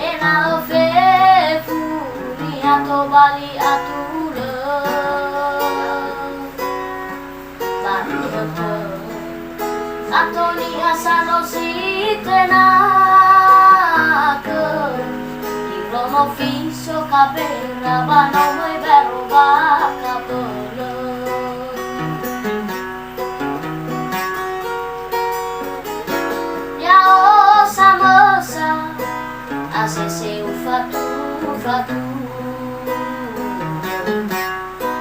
Ena fefu ni ato bali atule Barito Sato ni asano si tenake Irono fiso kabera bano mai bero baka bele Ya o samosa Asese ufatu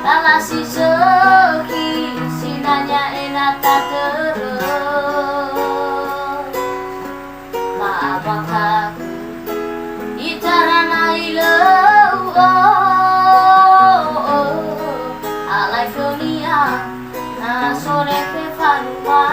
Lala si seki Sinanya enak tak terus Maabakaku Itarana ilau Alai felia Na sore pe faruma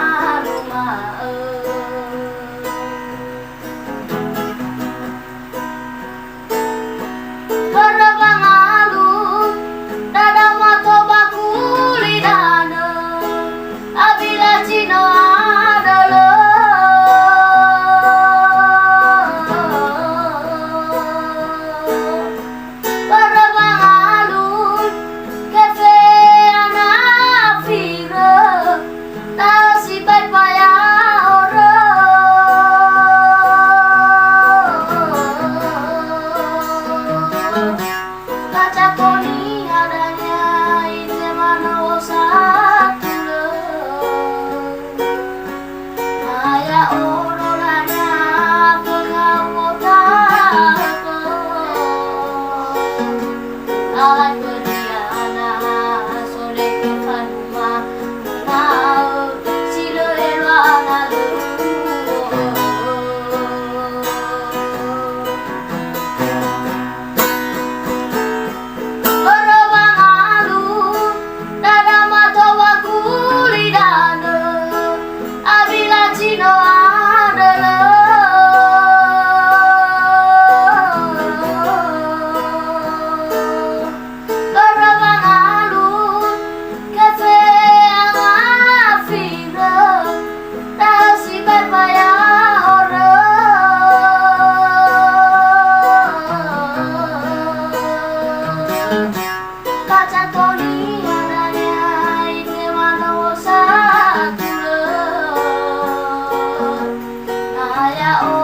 Ya